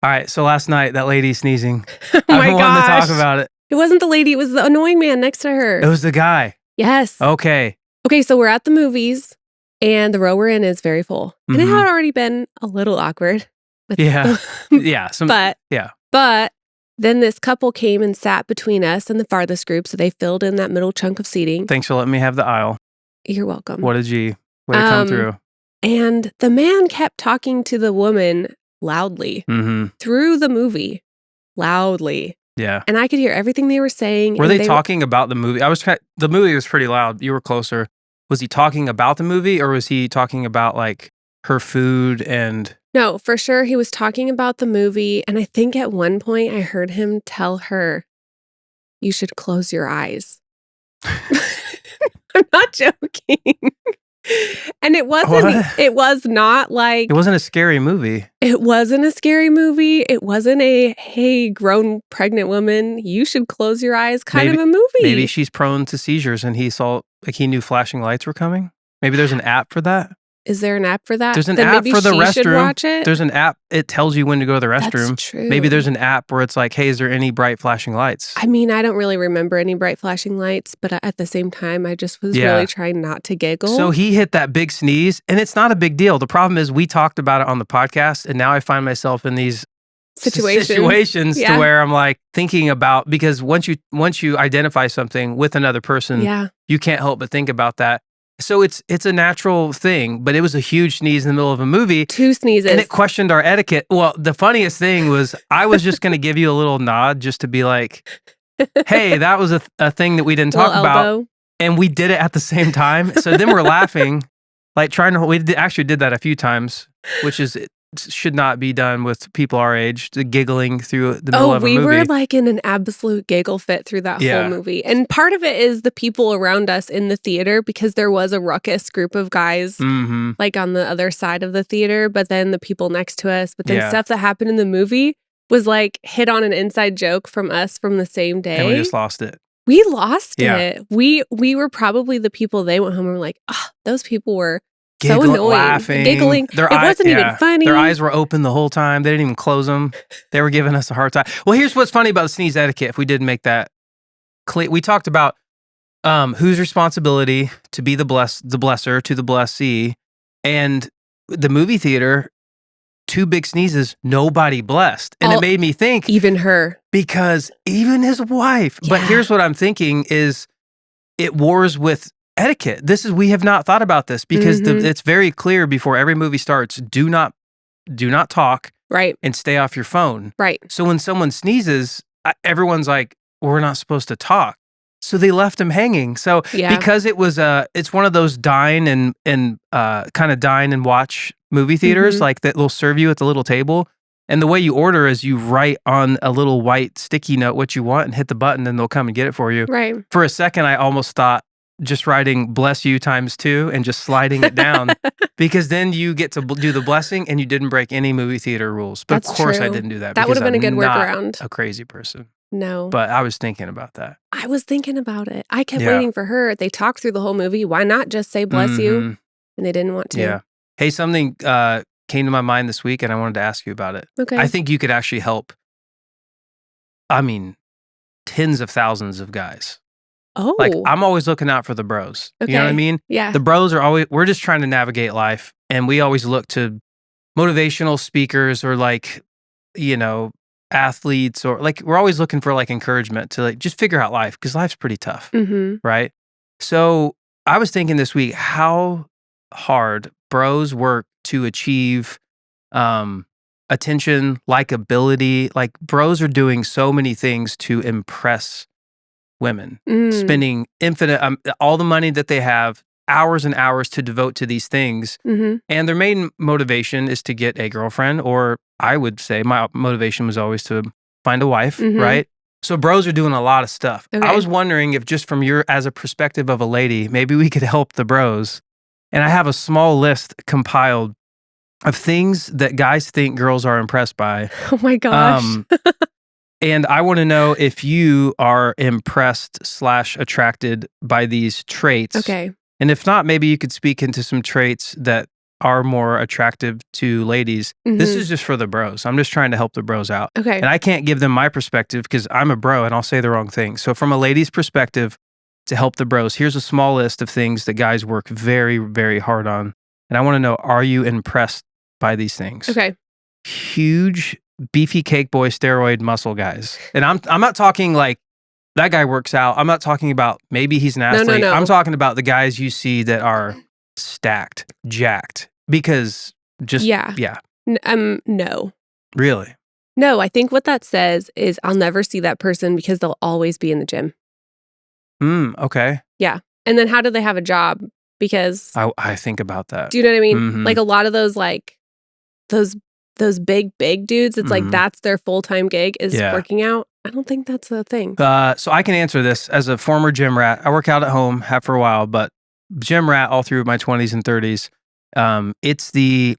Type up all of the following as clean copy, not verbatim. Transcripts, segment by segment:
All right, so last night, that lady sneezing. Oh I've my been wanting to gosh. talk about it. It wasn't the lady, it was the annoying man next to her. It was the guy. Yes. Okay. Okay, so we're at the movies, and the row we're in is very full. And it had already been a little awkward. Yeah. Yeah. But then this couple came and sat between us and the farthest group, so they filled in that middle chunk of seating. Thanks for letting me have the aisle. You're welcome. What a G. Way to come through. And the man kept talking to the woman loudly through the movie. Loudly. Yeah. And I could hear everything they were saying. Were they talking about the movie? The movie was pretty loud. You were closer. Was he talking about the movie, or was he talking about like her food and... No, for sure he was talking about the movie, and I think at one point I heard him tell her, "You should close your eyes." I'm not joking. And it was not like... It wasn't a scary movie. It wasn't a scary movie. It wasn't a, hey, grown pregnant woman, you should close your eyes kind of a movie. Maybe she's prone to seizures and he knew flashing lights were coming. Maybe there's an app for that. Is there an app for that? There's an app for the restroom. Should watch it? There's an app. It tells you when to go to the restroom. That's true. Maybe there's an app where it's like, hey, is there any bright flashing lights? I mean, I don't really remember any bright flashing lights, but at the same time, I just was really trying not to giggle. So he hit that big sneeze, and it's not a big deal. The problem is we talked about it on the podcast, and now I find myself in these situations to where I'm like thinking about, because once you identify something with another person, you can't help but think about that. So it's a natural thing, but it was a huge sneeze in the middle of a movie. 2 sneezes. And it questioned our etiquette. Well, the funniest thing was I was just going to give you a little nod just to be like, hey, that was a thing that we didn't talk about. And we did it at the same time. So then we're laughing, like we actually did that a few times, which should not be done with people our age, giggling through the middle of a movie. We were like in an absolute giggle fit through that whole movie. And part of it is the people around us in the theater, because there was a ruckus group of guys like on the other side of the theater, but then the people next to us, but then stuff that happened in the movie was like hit on an inside joke from us from the same day. And we just lost it. We lost it. We were probably the people they went home and were like, those people were so annoying, laughing, giggling. It wasn't even funny. Their eyes were open the whole time. They didn't even close them. They were giving us a hard time. Well, here's what's funny about the sneeze etiquette. If we didn't make that clear, we talked about whose responsibility to be the blesser to the blessee, and the movie theater. 2 big sneezes, nobody blessed, and it made me think even her, because even his wife. Yeah. But here's what I'm thinking: is it wars with etiquette. We have not thought about this, because it's very clear before every movie starts, do not talk, right, and stay off your phone, right. So when someone sneezes, everyone's like, we're not supposed to talk, so they left him hanging. So because it was it's one of those dine and kind of dine and watch movie theaters, like that they'll serve you at the little table, and the way you order is you write on a little white sticky note what you want and hit the button, and they'll come and get it for you. Right. For a second, I almost thought just writing bless you ×2 and just sliding it down, because then you get to do the blessing and you didn't break any movie theater rules. But That's of course true. I didn't do that. That would have been a good not workaround. A crazy person. No. But I was thinking about that. I was thinking about it. I kept waiting for her. They talked through the whole movie. Why not just say bless you? And they didn't want to. Yeah. Hey, something came to my mind this week, and I wanted to ask you about it. Okay. I think you could actually help, I mean, tens of thousands of guys. Oh. Like, I'm always looking out for the bros. Okay. You know what I mean? Yeah. The bros we're just trying to navigate life, and we always look to motivational speakers or like, athletes, or like, we're always looking for like encouragement to like just figure out life, because life's pretty tough. Right? So I was thinking this week how hard bros work to achieve attention, likability. Like, bros are doing so many things to impress women, spending infinite, all the money that they have, hours and hours to devote to these things. And their main motivation is to get a girlfriend, or I would say my motivation was always to find a wife, right? So bros are doing a lot of stuff. Okay. I was wondering if just from as a perspective of a lady, maybe we could help the bros. And I have a small list compiled of things that guys think girls are impressed by. Oh my gosh. And I want to know if you are impressed / attracted by these traits. Okay. And if not, maybe you could speak into some traits that are more attractive to ladies. This is just for the bros. I'm just trying to help the bros out. Okay. And I can't give them my perspective because I'm a bro and I'll say the wrong thing. So from a lady's perspective, to help the bros, here's a small list of things that guys work very, very hard on. And I want to know, are you impressed by these things? Okay. Huge, beefy cake boy steroid muscle guys. And I'm not talking like that guy works out. I'm not talking about maybe he's an athlete. No. I'm talking about the guys you see that are stacked, jacked. Because just, yeah. No. Really? No, I think what that says is I'll never see that person because they'll always be in the gym. Okay. Yeah. And then how do they have a job? Because I think about that. Do you know what I mean? Like a lot of those like those big dudes, it's like that's their full-time gig is working out. I don't think that's a thing. So I can answer this as a former gym rat. I work out at home, have for a while, but gym rat all through my 20s and 30s. It's the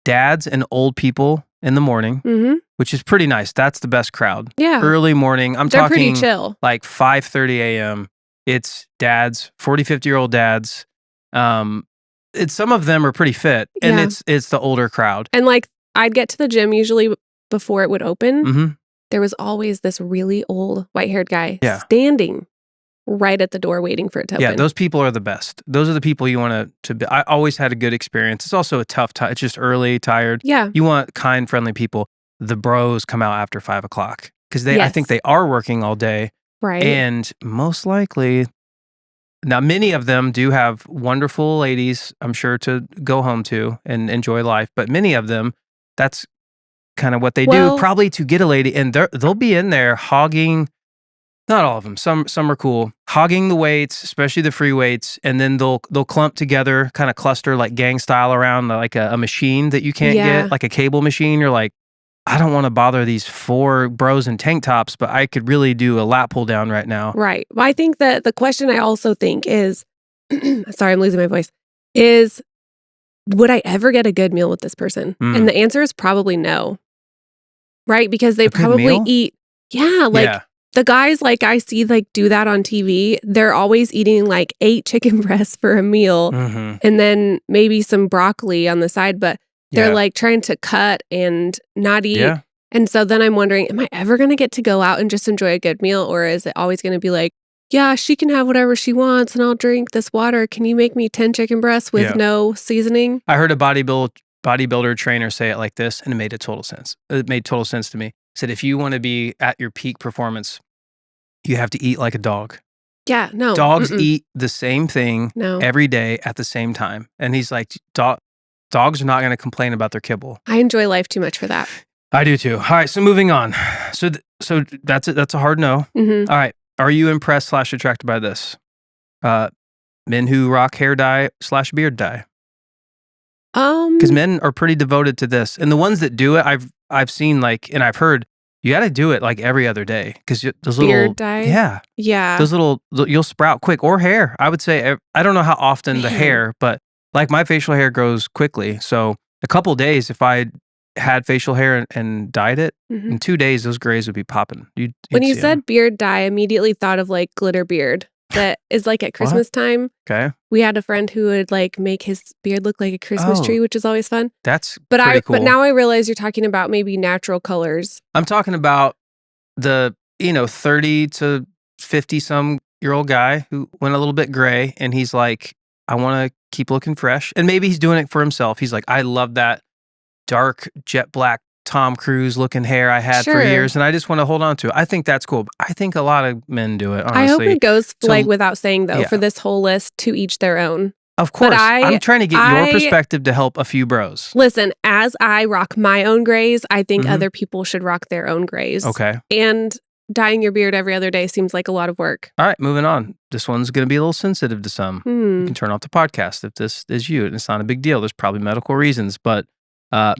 dads and old people in the morning, which is pretty nice. That's the best crowd. Yeah. Early morning. They're talking pretty chill. Like 5:30 a.m. It's dads, 40, 50-year-old dads. Some of them are pretty fit, and it's the older crowd. And like I'd get to the gym usually before it would open. There was always this really old white-haired guy standing right at the door waiting for it to open. Yeah, those people are the best. Those are the people you want to be. I always had a good experience. It's also a tough time. It's just early, tired. Yeah. You want kind, friendly people. The bros come out after 5 o'clock because I think they are working all day. Right. And most likely, now many of them do have wonderful ladies, I'm sure, to go home to and enjoy life. But many of them, that's kind of what they do, probably to get a lady. And they'll be in there hogging. Not all of them. Some are cool. Hogging the weights, especially the free weights, and then they'll clump together, kind of cluster like gang style around like a machine that you can't get, like a cable machine. You're like, I don't want to bother these 4 bros in tank tops, but I could really do a lat pull down right now. Right. Well, I think that the question I also think is, sorry, I'm losing my voice, is would I ever get a good meal with this person? And the answer is probably no. Right? Because they probably eat, the guys like I see like do that on TV, they're always eating like 8 chicken breasts for a meal and then maybe some broccoli on the side, but they're like trying to cut and not eat. Yeah. And so then I'm wondering, am I ever going to get to go out and just enjoy a good meal? Or is it always going to be like, yeah, she can have whatever she wants and I'll drink this water. Can you make me 10 chicken breasts with no seasoning? I heard a bodybuilder trainer say it like this, and it made total sense. It made total sense to me. Said, if you want to be at your peak performance, you have to eat like a dog. Yeah, no. Dogs eat the same thing every day at the same time. And he's like, dogs are not going to complain about their kibble. I enjoy life too much for that. I do too. All right, so moving on. So that's it. That's a hard no. All right. Are you impressed / attracted by this? Men who rock hair dye / beard dye. Because men are pretty devoted to this, and the ones that do it, I've seen like, and I've heard you got to do it like every other day because those little beard dye. Yeah. Those you'll sprout quick, or hair. I would say I don't know how often the hair, but like my facial hair grows quickly, so a couple days if I had facial hair and dyed it, in 2 days those grays would be popping. When you said beard dye, I immediately thought of like glitter beard. That is like at Christmas time. Okay. We had a friend who would like make his beard look like a Christmas tree, which is always fun. That's pretty cool. But now I realize you're talking about maybe natural colors. I'm talking about the 30 to 50 some year old guy who went a little bit gray, and he's like, I want to keep looking fresh. And maybe he's doing it for himself. He's like, I love that dark jet black Tom Cruise looking hair I had for years, and I just want to hold on to it. I think that's cool. I think a lot of men do it, honestly. I hope it goes like without saying though, for this whole list, to each their own. Of course. I'm trying to get your perspective to help a few bros. Listen, as I rock my own grays, I think other people should rock their own grays. Okay. And dyeing your beard every other day seems like a lot of work. All right, moving on. This one's going to be a little sensitive to some. You can turn off the podcast if this is you. It's not a big deal. There's probably medical reasons, but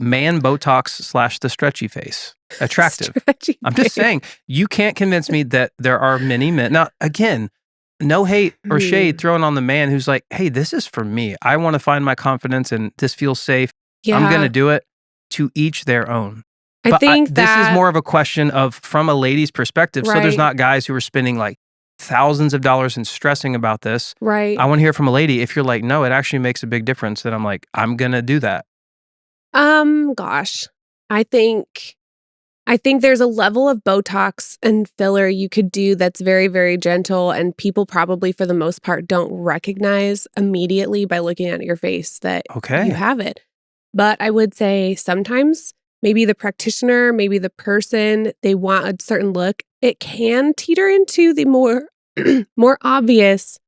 man Botox / the stretchy face. Attractive. I'm just saying, you can't convince me that there are many men. Now, again, no hate or shade thrown on the man who's like, hey, this is for me. I want to find my confidence and this feels safe. I'm going to do it. To each their own. I think this is more of a question of from a lady's perspective. So there's not guys who are spending like thousands of dollars and stressing about this. Right. I want to hear from a lady. If you're like, no, it actually makes a big difference, then I'm like, I'm going to do that. Gosh, I think there's a level of Botox and filler you could do that's very, very gentle, and people probably, for the most part, don't recognize immediately by looking at your face that you have it. But I would say sometimes maybe the practitioner, maybe the person, they want a certain look. It can teeter into the more more obvious,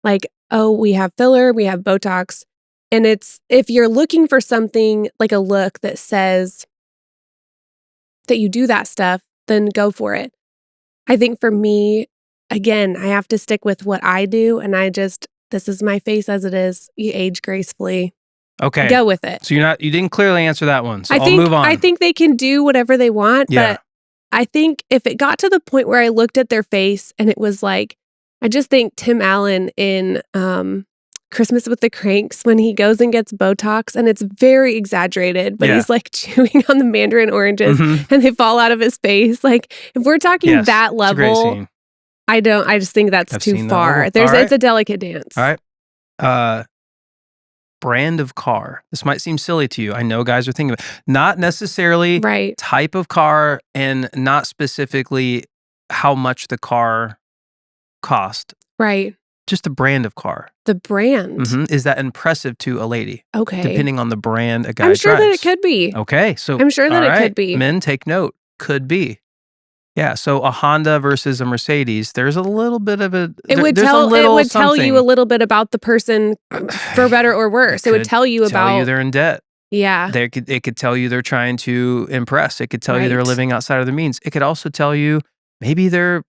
like, oh, we have filler, we have Botox. And it's, if you're looking for something like a look that says that you do that stuff, then go for it. I think for me, again, I have to stick with what I do. And this is my face as it is. You age gracefully. Okay. Go with it. So you didn't clearly answer that one. So I'll move on. I think they can do whatever they want. But I think if it got to the point where I looked at their face and it was like, I just think Tim Allen in Christmas with the Cranks, when he goes and gets Botox, and it's very exaggerated, but he's like chewing on the mandarin oranges and they fall out of his face. Like, if we're talking that level, I just think that's too far. It's a delicate dance. All right. Brand of car. This might seem silly to you. I know guys are thinking of it. Not necessarily type of car, and not specifically how much the car cost. Right. Just the brand of car. The brand. Is that impressive to a lady? Okay. Depending on the brand a guy I'm sure drives. that it could be. Okay. So I'm sure that it could be. Men, take note. Could be. Yeah. So a Honda versus a Mercedes, there's a little bit of a It would tell you a little bit about the person, for better or worse. It would tell you about they're in debt. Yeah. It could tell you they're trying to impress. It could tell you they're living outside of their means. It could also tell you maybe they're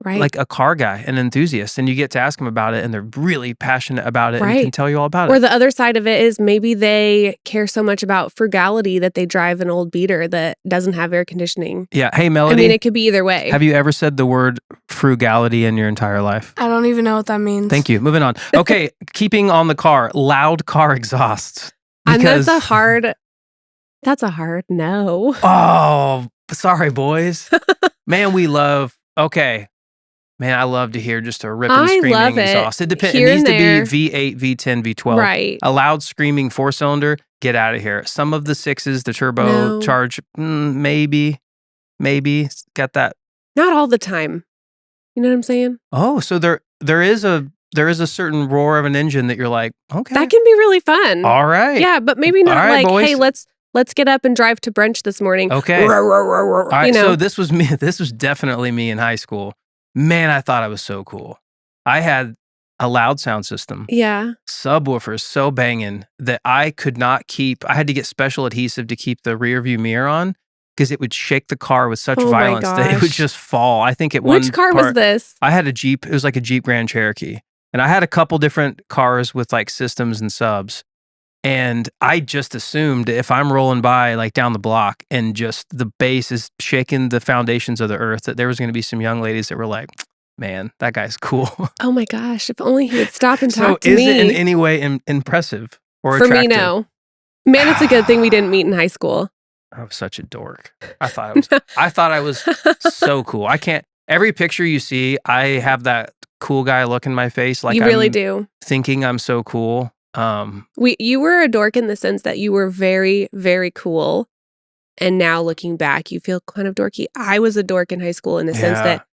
like a car guy, an enthusiast, and you get to ask them about it and they're really passionate about it and can tell you all about it. Or the other side of it is maybe they care so much about frugality that they drive an old beater that doesn't have air conditioning. Yeah. Hey, Melody. I mean, it could be either way. Have you ever said the word frugality in your entire life? I don't even know what that means. Thank you. Moving on. Okay. Keeping on the car, loud car exhausts. And that's a hard no. Oh, sorry, boys. Man, Man, I love to hear just a ripping, screaming exhaust. It depends. It needs to be V8, V10, V12. Right. A loud, screaming 4-cylinder, get out of here. Some of the 6s, the turbo charge, maybe. Got that. Not all the time. You know what I'm saying? Oh, so there is a certain roar of an engine that you're like, okay. That can be really fun. All right. Yeah, but maybe not boys. Hey, let's get up and drive to brunch this morning. Okay. All right, so this was me. This was definitely me in high school. Man, I thought I was so cool. I had a loud sound system. Yeah. Subwoofers so banging that I could not I had to get special adhesive to keep the rear view mirror on, because it would shake the car with such violence that it would just fall. I think Which car was this? I had a Jeep. It was like a Jeep Grand Cherokee. And I had a couple different cars with like systems and subs. And I just assumed if I'm rolling by like down the block and just the bass is shaking the foundations of the earth, that there was going to be some young ladies that were like, man, that guy's cool. Oh my gosh, if only he would stop and talk to me. So is it in any way impressive or attractive? For me, no. Man, it's a good thing we didn't meet in high school. I was such a dork. I thought I was so cool. Every picture you see, I have that cool guy look in my face. Like, you really do. Thinking I'm so cool. You were a dork in the sense that you were very, very cool. And now looking back, you feel kind of dorky. I was a dork in high school in the sense that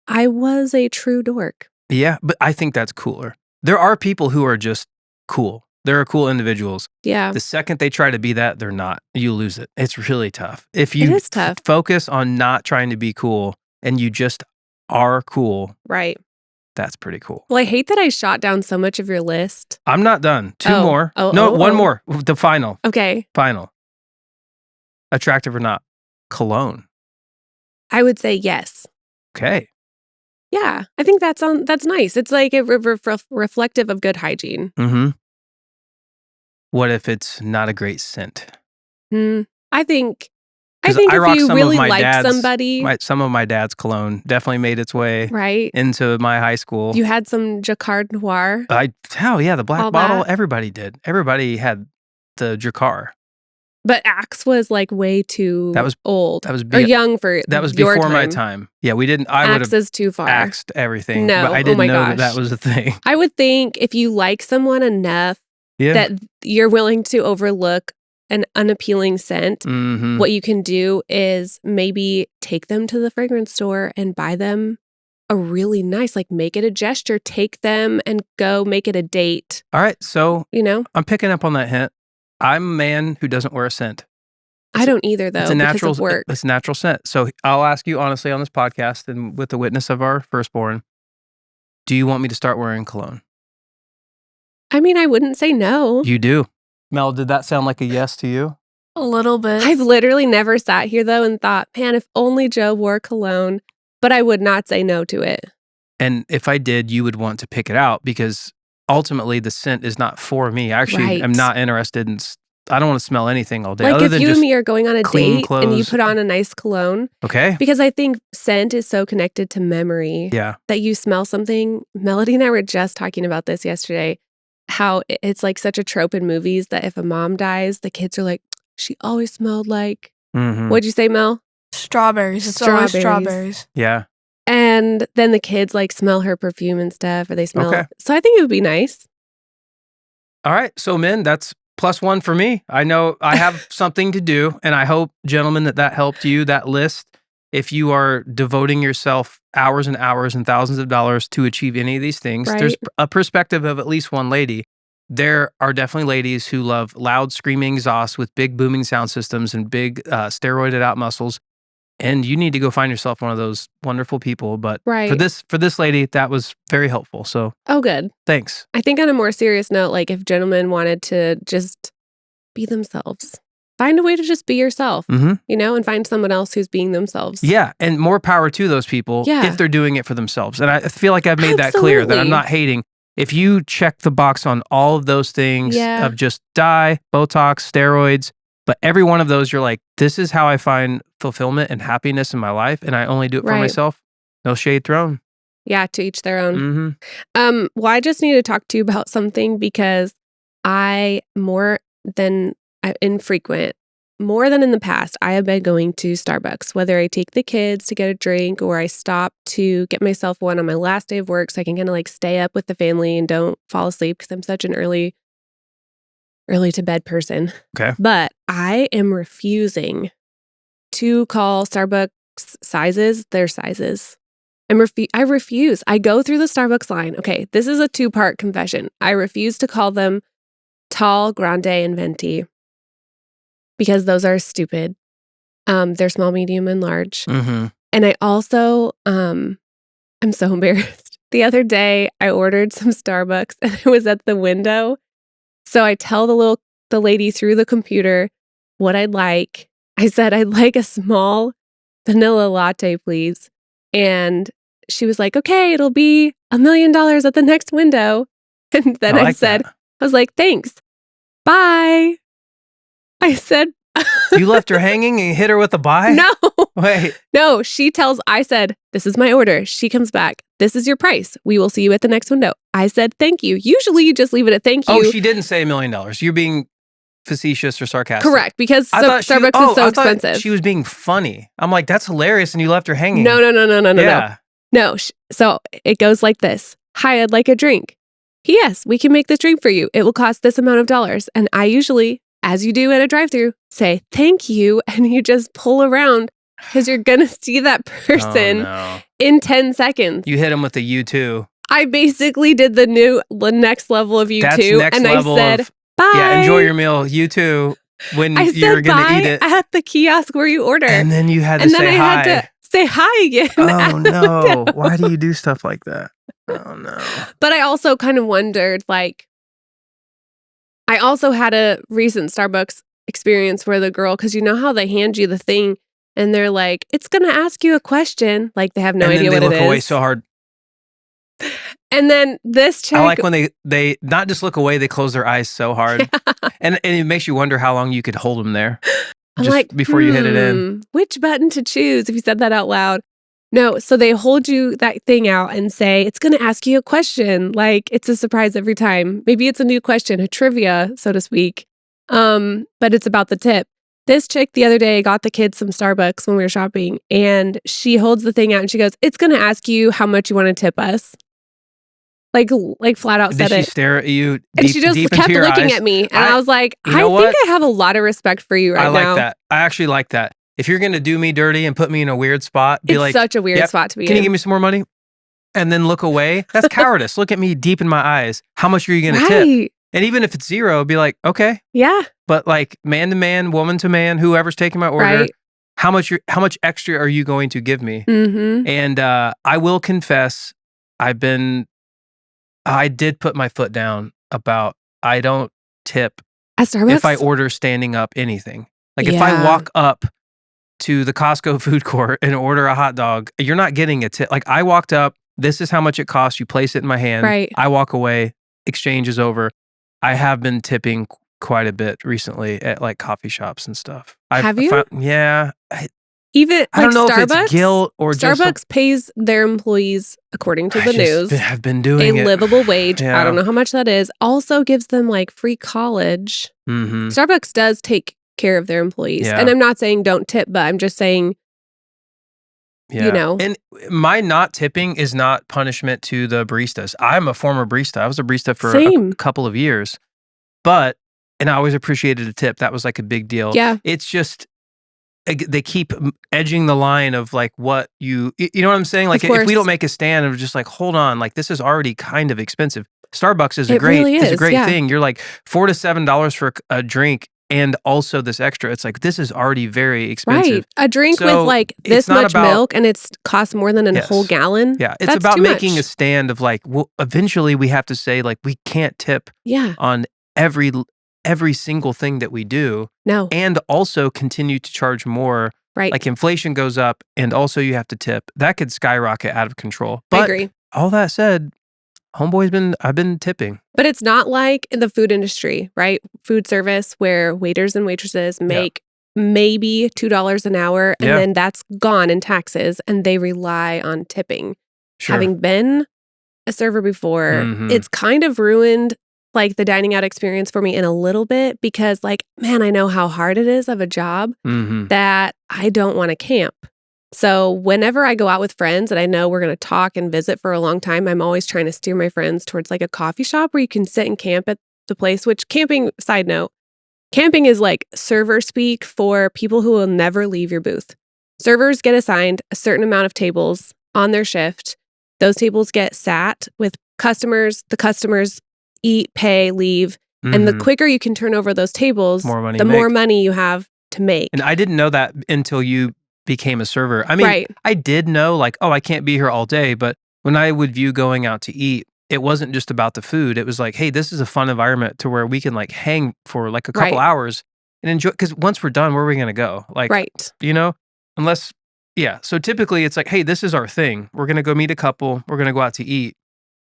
I was a true dork. Yeah, but I think that's cooler. There are people who are just cool. There are cool individuals. Yeah. The second they try to be that, they're not. You lose it. It's really tough. If you it is tough. Focus on not trying to be cool and you just are cool. Right. That's pretty cool. Well, I hate that I shot down so much of your list. I'm not done. Two more. One more. The final. Okay. Final. Attractive or not? Cologne. I would say yes. Okay. Yeah. I think that's nice. It's like a reflective of good hygiene. Mm-hmm. What if it's not a great scent? I think if you really like somebody. Some of my dad's cologne definitely made its way into my high school. You had some Jacquard Noir. The black bottle. Everybody did. Everybody had the Jacquard. But Axe was like way too old. Or young for that was your before time. my time. Yeah, we didn't. I would have Axe is too far. axed everything. No, but I didn't oh my know gosh. that was a thing. I would think if you like someone enough that you're willing to overlook an unappealing scent, what you can do is maybe take them to the fragrance store and buy them a really nice, like make it a gesture, take them and go make it a date. All right, so I'm picking up on that hint. I'm a man who doesn't wear a scent. I don't either, though, it's a natural, because of work. It's a natural scent. So I'll ask you honestly on this podcast and with the witness of our firstborn, do you want me to start wearing cologne? I mean, I wouldn't say no. You do. Mel, did that sound like a yes to you? A little bit. I've literally never sat here, though, and thought, man, if only Joe wore cologne, but I would not say no to it. And if I did, you would want to pick it out because ultimately the scent is not for me. I actually am not interested in, I don't want to smell anything all day. Like other if than you just and me are going on a date clothes. And you put on a nice cologne. Okay. Because I think scent is so connected to memory. Yeah. That you smell something. Melody and I were just talking about this yesterday. How it's like such a trope in movies that if a mom dies, the kids are like, she always smelled like, what'd you say, Mel? Strawberries. It's always strawberries. Yeah. And then the kids like smell her perfume and stuff, or they smell. So I think it would be nice. All right. So men, that's +1 for me. I know I have something to do, and I hope, gentlemen, that helped you, that list. If you are devoting yourself hours and hours and thousands of dollars to achieve any of these things, there's a perspective of at least one lady. There are definitely ladies who love loud screaming exhausts with big booming sound systems and big steroided out muscles. And you need to go find yourself one of those wonderful people. But for this lady, that was very helpful. So good. Thanks. I think on a more serious note, like if gentlemen wanted to just be themselves, find a way to just be yourself, and find someone else who's being themselves. Yeah, and more power to those people if they're doing it for themselves. And I feel like I've made that clear, that I'm not hating. If you check the box on all of those things of just dye, Botox, steroids, but every one of those, you're like, this is how I find fulfillment and happiness in my life, and I only do it for myself. No shade thrown. Yeah, to each their own. Well, I just need to talk to you about something because more than in the past, I have been going to Starbucks, whether I take the kids to get a drink or I stop to get myself one on my last day of work so I can kind of like stay up with the family and don't fall asleep because I'm such an early to bed person. Okay. But I am refusing to call Starbucks sizes their sizes. I refuse. I go through the Starbucks line. Okay, this is a 2-part confession. I refuse to call them tall, grande, and venti because those are stupid. They're small, medium, and large. And I also, I'm so embarrassed. The other day, I ordered some Starbucks and I was at the window. So I tell the lady through the computer what I'd like. I said, I'd like a small vanilla latte, please. And she was like, okay, it'll be $1 million at the next window. And then I was like, thanks. Bye. I said, you left her hanging and hit her with a bye? No. Wait. No, I said, this is my order. She comes back. This is your price. We will see you at the next window. I said, thank you. Usually you just leave it at thank you. Oh, she didn't say $1 million. You're being facetious or sarcastic. Correct, because Starbucks is so expensive. She was being funny. I'm like, that's hilarious, and you left her hanging. No. No. So it goes like this. Hi, I'd like a drink. P.S. We can make this drink for you. It will cost this amount of dollars. And I usually, as you do at a drive-thru, say thank you, and you just pull around because you're gonna see that person in 10 seconds. You hit him with the U2. I basically did the next level of U2, and I said bye. Yeah, enjoy your meal. U2 when you're gonna eat it at the kiosk where you order, and then you had to say hi. And then I had to say hi again. Oh no! Why do you do stuff like that? Oh no! But I also kind of wondered, like, I also had a recent Starbucks experience where the girl, because you know how they hand you the thing and they're like, it's going to ask you a question. Like they have no idea what it is. And they look away so hard. And then this chick. I like when they not just look away, they close their eyes so hard. Yeah. And it makes you wonder how long you could hold them there. I'm like, before you hit it in. Which button to choose if you said that out loud? No, so they hold you that thing out and say, it's going to ask you a question. Like, it's a surprise every time. Maybe it's a new question, a trivia, so to speak. But it's about the tip. This chick the other day got the kids some Starbucks when we were shopping, and she holds the thing out and she goes, "It's going to ask you how much you want to tip us." Like flat out said Did she it. stare at you And she just kept looking at me. And I was like, I think I have a lot of respect for you right now. I like that. I actually like that. If you're going to do me dirty and put me in a weird spot, be like, it's such a weird spot to be in. Can you give me some more money? And then look away. That's cowardice. Look at me deep in my eyes. How much are you going to tip? And even if it's zero, be like, okay. Yeah. But like man to man, woman to man, whoever's taking my order, how much extra are you going to give me? Mm-hmm. And I will confess, I did put my foot down about I don't tip at Starbucks if I order standing up anything. Like if I walk up to the Costco food court and order a hot dog, you're not getting a tip. Like I walked up, this is how much it costs. You place it in my hand. Right. I walk away, exchange is over. I have been tipping quite a bit recently at like coffee shops and stuff. Have you? Yeah. Even I don't know Starbucks, if it's guilt or Starbucks pays their employees, according to the news, have been doing a livable wage. Yeah. I don't know how much that is. Also gives them like free college. Mm-hmm. Starbucks does take care of their employees. Yeah. And I'm not saying don't tip, but I'm just saying, you know. And my not tipping is not punishment to the baristas. I'm a former barista. I was a barista for a couple of years. And I always appreciated a tip. That was like a big deal. Yeah. It's just, they keep edging the line of like what you know what I'm saying? Like if we don't make a stand of just like, hold on, like this is already kind of expensive. Starbucks is a great thing. You're like $4 to $7 for a drink and also this extra. It's like, this is already very expensive. Right. A drink with like this much milk and it's costs more than a whole gallon. Yeah. It's about making a stand of like, well, eventually we have to say like, we can't tip on every single thing that we do. No. And also continue to charge more. Right. Like inflation goes up and also you have to tip. That could skyrocket out of control. But I agree. All that said, I've been tipping. But it's not like in the food industry, right? Food service where waiters and waitresses make maybe $2 an hour and then that's gone in taxes and they rely on tipping. Sure. Having been a server before, it's kind of ruined like the dining out experience for me in a little bit because like, man, I know how hard it is of a job that I don't want to camp. So whenever I go out with friends and I know we're going to talk and visit for a long time, I'm always trying to steer my friends towards like a coffee shop where you can sit and camp at the place, which camping, side note, camping is like server speak for people who will never leave your booth. Servers get assigned a certain amount of tables on their shift. Those tables get sat with customers. The customers eat, pay, leave. And the quicker you can turn over those tables, the more money you have to make. And I didn't know that until you became a server. I mean, I did know like, oh, I can't be here all day. But when I would view going out to eat, it wasn't just about the food. It was like, hey, this is a fun environment to where we can like hang for like a couple hours and enjoy. Because once we're done, where are we going to go? Like, you know, unless, So typically it's like, hey, this is our thing. We're going to go meet a couple. We're going to go out to eat.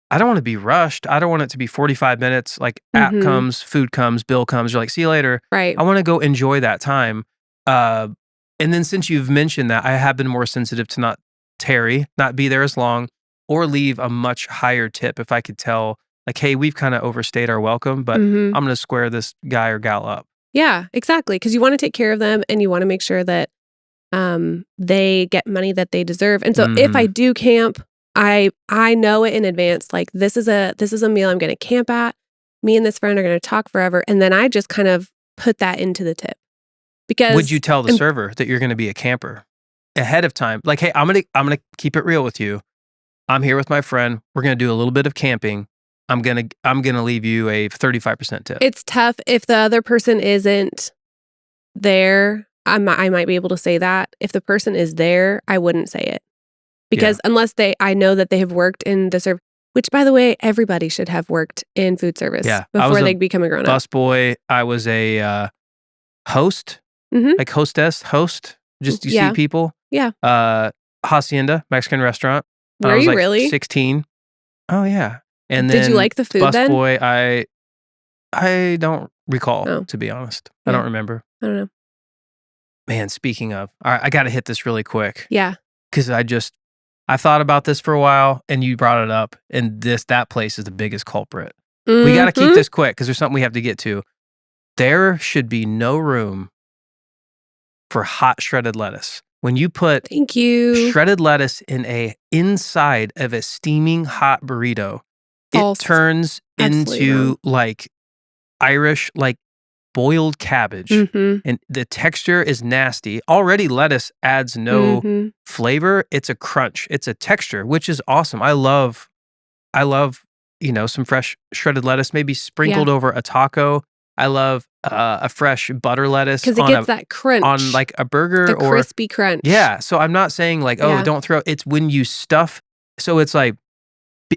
I don't want to be rushed. I don't want it to be 45 minutes. Like app comes, food comes, bill comes. You're like, see you later. Right. I want to go enjoy that time. And then since you've mentioned that, I have been more sensitive to not be there as long, or leave a much higher tip if I could tell, like, hey, we've kind of overstayed our welcome, but I'm going to square this guy or gal up. Yeah, exactly. Because you want to take care of them and you want to make sure that they get money that they deserve. And so if I do camp, I know it in advance. Like this is a meal I'm going to camp at. Me and this friend are going to talk forever, and then I just kind of put that into the tip. Because would you tell the server that you're going to be a camper ahead of time? Like, hey, I'm gonna keep it real with you. I'm here with my friend. We're gonna do a little bit of camping. I'm gonna leave you a 35% tip. It's tough if the other person isn't there. I might be able to say that. If the person is there, I wouldn't say it because unless I know that they have worked in the service. Which, by the way, everybody should have worked in food service before they become a grown-up. Busboy. I was a host. Like host, just you see people. Yeah. Hacienda, Mexican restaurant. Were you really? 16. Oh, yeah. And then did you like the food then? Busboy, I don't recall, to be honest. I don't remember. I don't know. Man, speaking of, all right, I got to hit this really quick. Yeah. Because I thought about this for a while and you brought it up, and that place is the biggest culprit. We got to keep this quick because there's something we have to get to. There should be no room for hot shredded lettuce. When you put Thank you. shredded lettuce in a inside of a steaming hot burrito, False. it turns Absolutely into wrong. like Irish, like boiled cabbage. Mhm. And the texture is nasty. Already lettuce adds no Mhm. flavor. It's a crunch. It's a texture, which is awesome. I love, some fresh shredded lettuce, maybe sprinkled over a taco. I love a fresh butter lettuce Because it gets that crunch. on like a burger the or crispy crunch. yeah. So I'm not saying like, oh, Yeah. don't throw. It's when you stuff. So it's like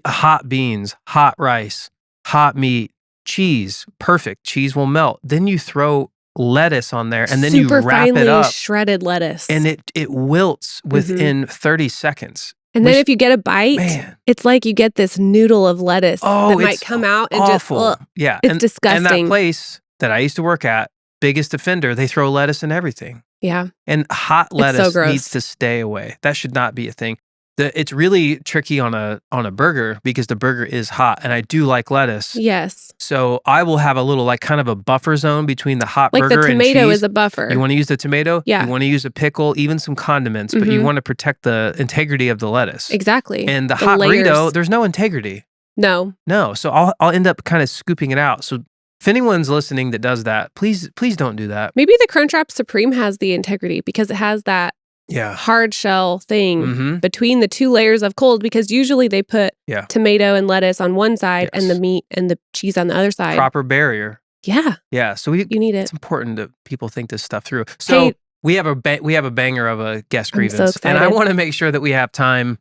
hot beans, hot rice, hot meat, cheese. Perfect. Cheese will melt. Then you throw lettuce on there and then Super you wrap finely it up shredded lettuce. and it wilts within 30 seconds. And then if you get a bite, Man. it's like you get this noodle of lettuce that might it's come out and awful. just Yeah. it's And disgusting. that place that I used to work at, biggest offender, they throw lettuce in everything. Yeah. And hot so lettuce gross. needs to stay away. That should not be a thing. It's really tricky on a burger because the burger is hot and I do like lettuce. Yes. So I will have a little like kind of a buffer zone between the hot Like burger the and tomato cheese. is a buffer. You want to use the tomato? Yeah. You want to use a pickle, even some condiments, but you Mhm. want to protect the integrity of the lettuce. Exactly. And the hot layers. burrito, there's no integrity. No. No. So I'll end up kind of scooping it out. So if anyone's listening that does that, please don't do that. Maybe the Crunchwrap Supreme has the integrity because it has that hard shell thing between the two layers of cold, because usually they put tomato and lettuce on one side and the meat and the cheese on the other side. Proper barrier. Yeah. Yeah. So you need it. It's important that people think this stuff through. So we have a banger of a guest grievance. I'm so excited. And I want to make sure that we have time.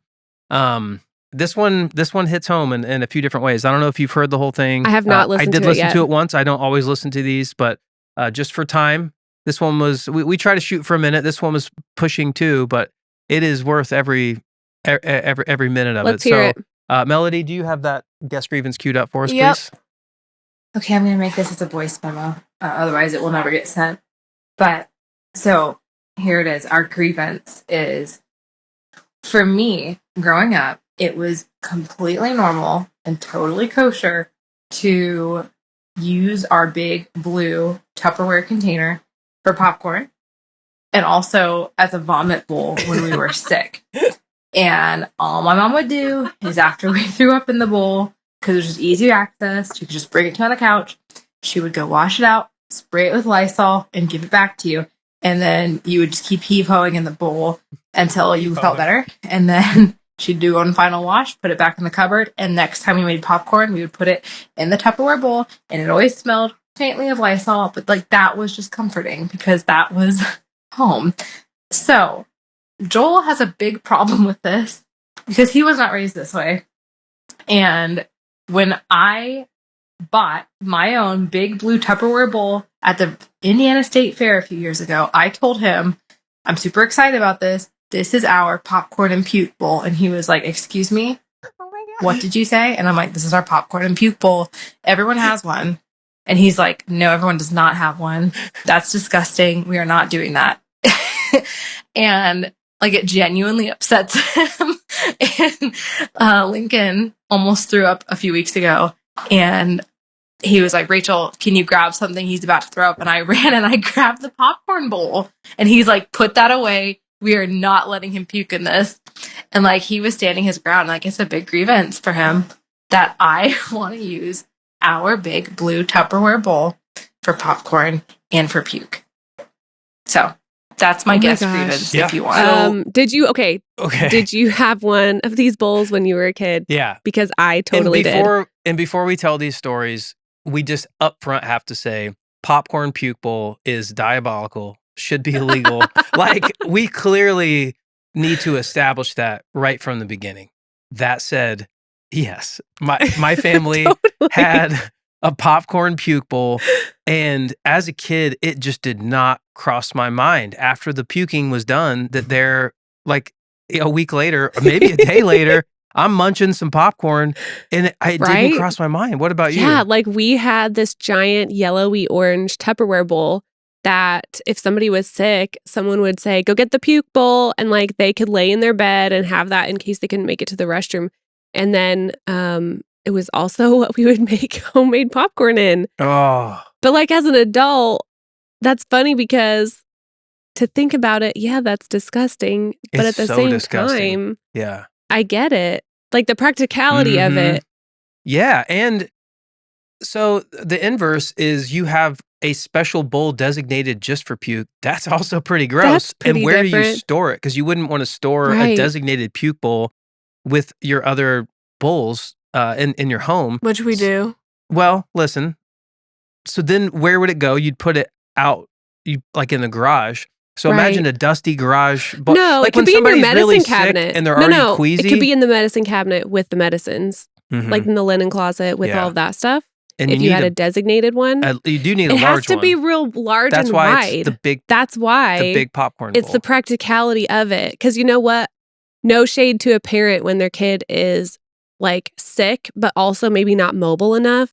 This one hits home in a few different ways. I don't know if you've heard the whole thing. I have not listened to it yet. I did listen to it once. I don't always listen to these, but just for time, this one was, we try to shoot for a minute. This one was pushing 2, but it is worth every minute of Let's it. Hear it. Melody, do you have that guest grievance queued up for us, Yep. please? Okay, I'm going to make this as a voice memo. Otherwise, it will never get sent. But, so, here it is. Our grievance is, for me, growing up, it was completely normal and totally kosher to use our big blue Tupperware container for popcorn and also as a vomit bowl when we were sick. And all my mom would do is after we threw up in the bowl, because it was just easy access, she could just bring it to on the couch, she would go wash it out, spray it with Lysol, and give it back to you. And then you would just keep heave-hoeing in the bowl until you felt better. And then she'd do one final wash, put it back in the cupboard, and next time we made popcorn, we would put it in the Tupperware bowl, and it always smelled faintly of Lysol, but like that was just comforting because that was home. So Joel has a big problem with this because he was not raised this way. And when I bought my own big blue Tupperware bowl at the Indiana State Fair a few years ago, I told him, I'm super excited about this. This is our popcorn and puke bowl. And he was like, excuse me? Oh my God. What did you say? And I'm like, this is our popcorn and puke bowl. Everyone has one. And he's like, no, everyone does not have one. That's disgusting. We are not doing that. And like it genuinely upsets him. And Lincoln almost threw up a few weeks ago. And he was like, Rachel, can you grab something? He's about to throw up. And I ran and I grabbed the popcorn bowl. And he's like, put that away. We are not letting him puke in this. And like he was standing his ground. Like it's a big grievance for him that I want to use our big blue Tupperware bowl for popcorn and for puke. So that's my guest grievance if you want. Did you Did you have one of these bowls when you were a kid? Yeah. Because I totally did. And before we tell these stories, we just upfront have to say popcorn puke bowl is diabolical, should be illegal. Like we clearly need to establish that right from the beginning. That said, yes, my family had a popcorn puke bowl, and as a kid, it just did not cross my mind after the puking was done that they're like a week later, or maybe a day later, I'm munching some popcorn, and it didn't cross my mind. What about you? Yeah, like we had this giant yellowy orange Tupperware bowl that if somebody was sick, someone would say, go get the puke bowl, and like they could lay in their bed and have that in case they couldn't make it to the restroom. And then it was also what we would make homemade popcorn in. Oh. But like as an adult, that's funny because to think about it, yeah, that's disgusting. But It's at the so same disgusting. time, Yeah. I get it. Like the practicality of it. Yeah. And so the inverse is you have a special bowl designated just for puke. That's also pretty gross. That's pretty and where do you different. store it? Because you wouldn't want to store a Right. designated puke bowl with your other bowls in your home. Which we do. Well, listen. So then where would it go? You'd put it out, like in the garage. So imagine a dusty garage. No, like it could be in your medicine really cabinet. And they're already queasy. It could be in the medicine cabinet with the medicines, like in the linen closet with all of that stuff. And if you had a designated one, you do need a large one. It has to be real large and wide. That's why the big popcorn bowl. It's the practicality of it. Because you know what? No shade to a parent when their kid is like sick, but also maybe not mobile enough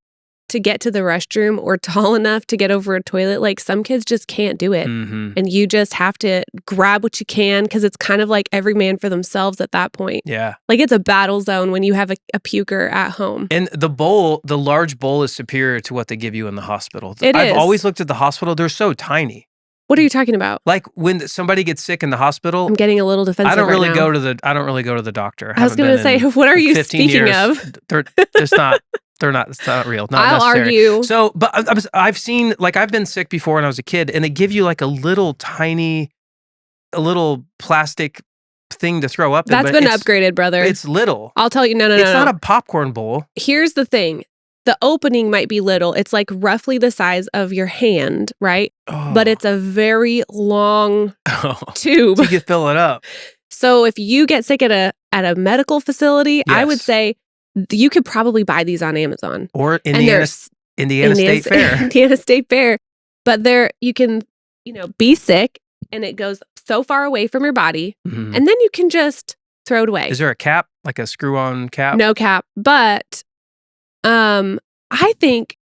to get to the restroom or tall enough to get over a toilet. Like some kids just can't do it. And you just have to grab what you can because it's kind of like every man for themselves at that point. Yeah. Like it's a battle zone when you have a puker at home. And the large bowl is superior to what they give you in the hospital. I've always looked at the hospital. They're so tiny. What are you talking about? Like when somebody gets sick in the hospital, I'm getting a little defensive. I don't really go to the doctor. I was going to say, what are you speaking of? They're just not. It's not real. Not I'll necessary. argue. So, but I've seen, like, I've been sick before when I was a kid, and they give you like a little plastic thing to throw up. That's been upgraded, brother. It's little. I'll tell you, no. It's not a popcorn bowl. Here's the thing. The opening might be little. It's like roughly the size of your hand, right? Oh. But it's a very long tube. You can fill it up. So if you get sick at a medical facility, I would say you could probably buy these on Amazon. Or Indiana State Fair. Indiana State Fair. But you can, be sick and it goes so far away from your body. And then you can just throw it away. Is there a cap? Like a screw-on cap? No cap. But I think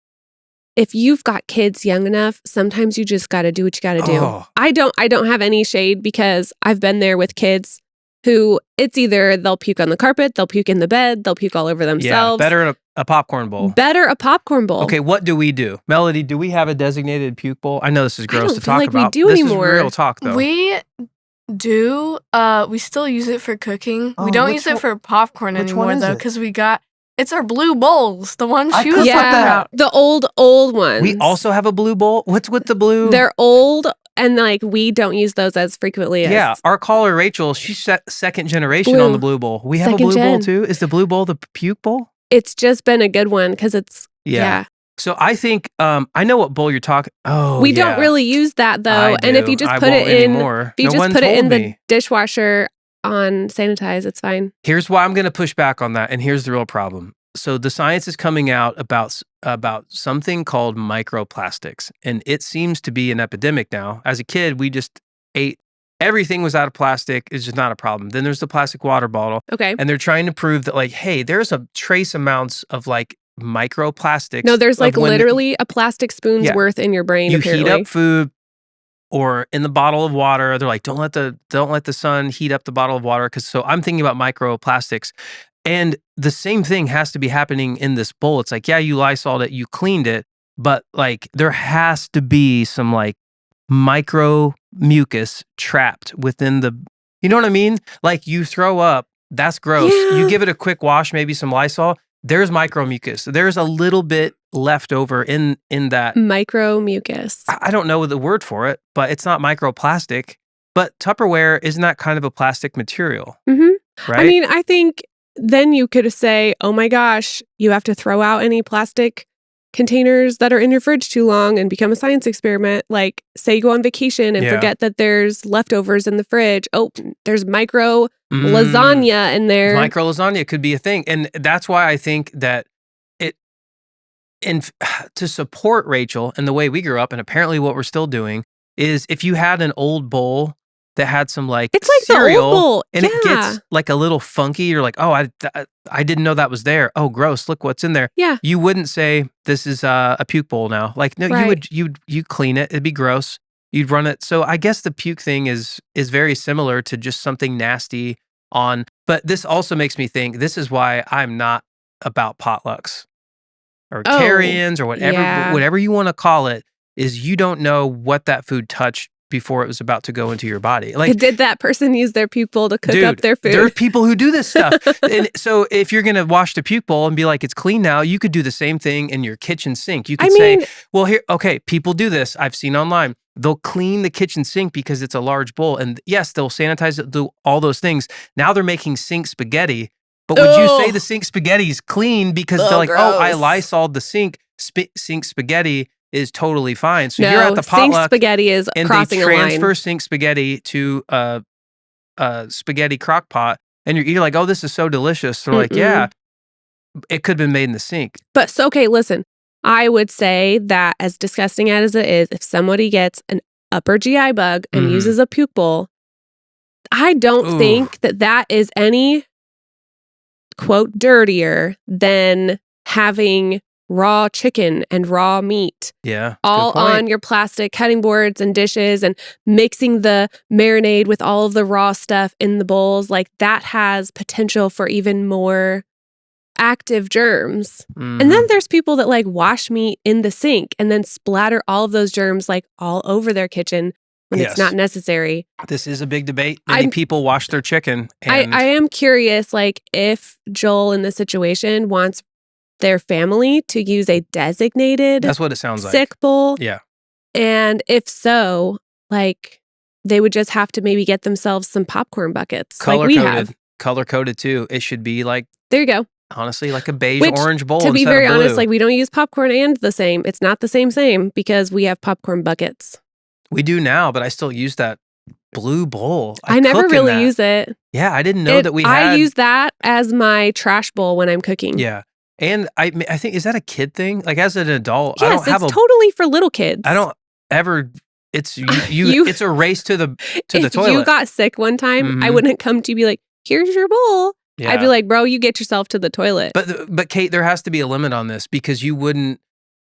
if you've got kids young enough, sometimes you just got to do what you got to do. Oh. I don't have any shade because I've been there with kids who it's either they'll puke on the carpet, they'll puke in the bed, they'll puke all over themselves. Yeah, better a popcorn bowl. Better a popcorn bowl. Okay, what do we do? Melody, do we have a designated puke bowl? I know this is gross to talk like about. We do this anymore. is real talk, though. We do. We still use it for cooking. We don't use it for popcorn anymore, though, because it's our blue bowls, the ones she was talking about. The old ones. We also have a blue bowl. What's with the blue? They're old, and we don't use those as frequently as. Yeah, our caller Rachel, she's second generation on the blue bowl. We have a blue bowl too. Is the blue bowl the puke bowl? It's just been a good one because it's So I think I know what bowl you're talking. Oh, we don't really use that though, and if you just put it in, the dishwasher on sanitize, it's fine. Here's why I'm going to push back on that, and here's the real problem. So the science is coming out about something called microplastics, and it seems to be an epidemic now. As a kid, we just ate everything was out of plastic. It's just not a problem. Then there's the plastic water bottle. Okay. And they're trying to prove that hey, there's a trace amounts of microplastics. No, there's literally a plastic spoon's worth in your brain. You apparently. heat up food. Or in the bottle of water, they're like, don't let the sun heat up the bottle of water. So I'm thinking about microplastics, and the same thing has to be happening in this bowl. It's like, yeah, you Lysoled it, you cleaned it, but there has to be some micro mucus trapped within the. You know what I mean? You throw up, that's gross. Yeah. You give it a quick wash, maybe some Lysol. There's micro mucus. There's a little bit left over in that micro mucus. I don't know the word for it, but it's not microplastic. But Tupperware, isn't that kind of a plastic material? Mm-hmm. Right? I mean, I think then you could say, oh my gosh, you have to throw out any plastic containers that are in your fridge too long and become a science experiment. Say you go on vacation and forget that there's leftovers in the fridge. Oh, there's micro lasagna in there. Micro lasagna could be a thing. And that's why I think that to support Rachel and the way we grew up, and apparently what we're still doing, is if you had an old bowl that had some it's cereal the old bowl. and it gets a little funky, you're like, oh, I didn't know that was there. Oh, gross. Look what's in there. Yeah. You wouldn't say this is a puke bowl now. No, right. you'd clean it. It'd be gross. You'd run it. So I guess the puke thing is very similar to just something nasty on, but this also makes me think this is why I'm not about potlucks or carry-ins or whatever you want to call it, is you don't know what that food touched before it was about to go into your body. Like, did that person use their puke bowl to cook up their food? There are people who do this stuff. And so if you're going to wash the puke bowl and be like, it's clean now, you could do the same thing in your kitchen sink. You could say, well, here, okay, people do this. I've seen online. They'll clean the kitchen sink because it's a large bowl. And yes, they'll sanitize it, do all those things. Now they're making sink spaghetti. But would you say the sink spaghetti is clean because they're like, gross. I Lysoled the sink. Sink spaghetti is totally fine. So you're at the potluck. Sink spaghetti is crossing a line. And they transfer sink spaghetti to a spaghetti crock pot. And you're like, oh, this is so delicious. They're like, yeah, it could have been made in the sink. But so, okay, listen. I would say that as disgusting as it is, if somebody gets an upper GI bug and uses a puke bowl, I don't think that is any, quote, dirtier than having raw chicken and raw meat. Yeah. All on your plastic cutting boards and dishes and mixing the marinade with all of the raw stuff in the bowls. Like, that has potential for even more active germs. And then there's people that like wash meat in the sink and then splatter all of those germs like all over their kitchen when it's not necessary. This is a big debate. Many people wash their chicken. And I am curious, like, if Joel in this situation wants their family to use a designated that's what it sounds like. Sick bowl. Yeah. And if so, like, they would just have to maybe get themselves some popcorn buckets. Color-coded too. It should be like, there you go. Honestly, like a beige orange bowl. To be very honest, like, we don't use popcorn and the same. It's not the same because we have popcorn buckets. We do now, but I still use that blue bowl. I never really use it. Yeah, I didn't know that we had. I use that as my trash bowl when I'm cooking. Yeah. And I think, is that a kid thing? Like, as an adult, yes, I don't have it's totally for little kids. I don't ever. It's it's a race to the toilet. If you got sick one time, I wouldn't come to you be like, here's your bowl. Yeah. I'd be like, bro, you get yourself to the toilet. But Kate, there has to be a limit on this because you wouldn't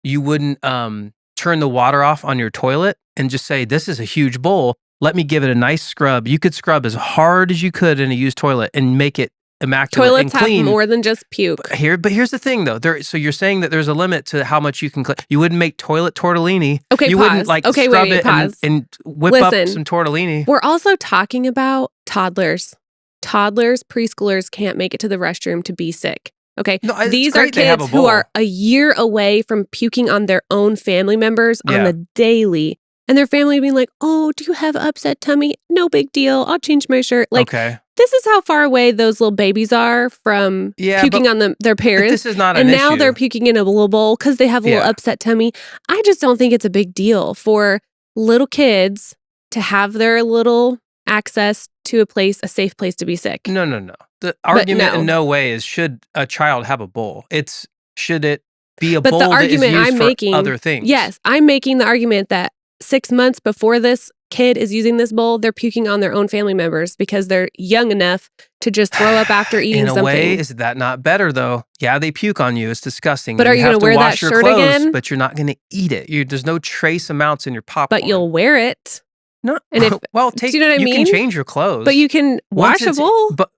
turn the water off on your toilet and just say, this is a huge bowl. Let me give it a nice scrub. You could scrub as hard as you could in a used toilet and make it immaculate Toilets and clean. Have more than just puke. But here's the thing, though. So you're saying that there's a limit to how much you can clean. You wouldn't make toilet tortellini. Okay, you wouldn't like scrub it and whip up some tortellini. We're also talking about toddlers. Toddlers, preschoolers can't make it to the restroom to be sick. Okay, these are kids who are a year away from puking on their own family members on the daily. And their family being like, oh, do you have upset tummy? No big deal. I'll change my shirt. Like, this is how far away those little babies are from puking on their parents. This is not an issue. And now they're puking in a little bowl because they have a little upset tummy. I just don't think it's a big deal for little kids to have their little access to a safe place to be sick. No. The argument in no way is should a child have a bowl. It's should it be a bowl that is used for other things. Yes, I'm making the argument that 6 months before this kid is using this bowl, they're puking on their own family members because they're young enough to just throw up after eating something. In a way, is that not better though? Yeah, they puke on you. It's disgusting. But are you going to wear that shirt again? But you're not going to eat it. There's no trace amounts in your popcorn. But you'll wear it. No. And if, well, do you know what I mean? You can change your clothes. But you can wash a bowl. But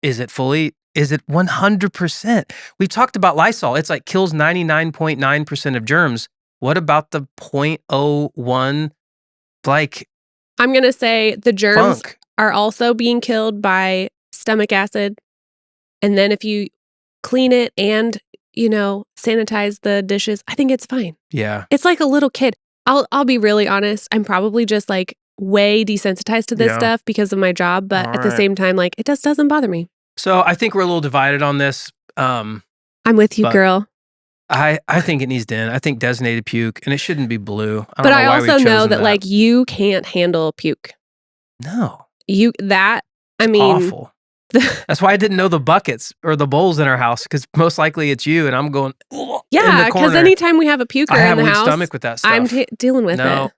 is it 100%? We've talked about Lysol. It's like kills 99.9% of germs. What about the 0.01? Like, I'm going to say the germs funk are also being killed by stomach acid. And then if you clean it and, sanitize the dishes, I think it's fine. Yeah. It's like a little kid. I'll be really honest. I'm probably just like way desensitized to this stuff because of my job. But at the same time, like, it just doesn't bother me. So I think we're a little divided on this. I'm with you, girl. I think it needs to end. I think designated puke, and it shouldn't be blue. But I also know that like you can't handle puke. No. Awful. That's why I didn't know the buckets or the bowls in our house, because most likely it's you, and I'm going. Yeah, because anytime we have a puker in the house, stomach with that stuff. I'm dealing with it. No,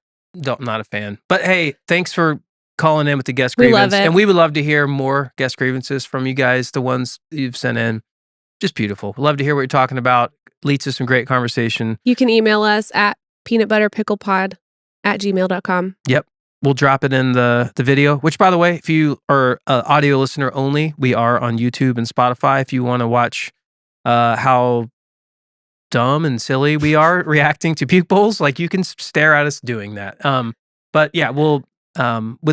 I'm not a fan. But hey, thanks for calling in with the guest grievance. We love it. And we would love to hear more guest grievances from you guys, the ones you've sent in. Just beautiful. Love to hear what you're talking about. Leads to some great conversation. You can email us at peanutbutterpicklepod@gmail.com. Yep. We'll drop it in the video, which, by the way, if you are an audio listener only, we are on YouTube and Spotify. If you want to watch how dumb and silly we are reacting to puke bowls, like, you can stare at us doing that. But yeah, would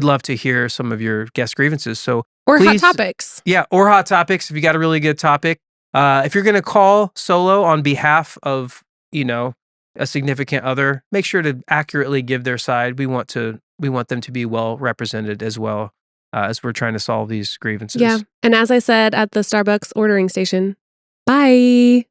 love to hear some of your guest grievances. So or please, hot topics. Yeah, or hot topics if you got a really good topic. If you're going to call solo on behalf of, a significant other, make sure to accurately give their side. We want them to be well represented as well, as we're trying to solve these grievances. Yeah. And as I said at the Starbucks ordering station, bye.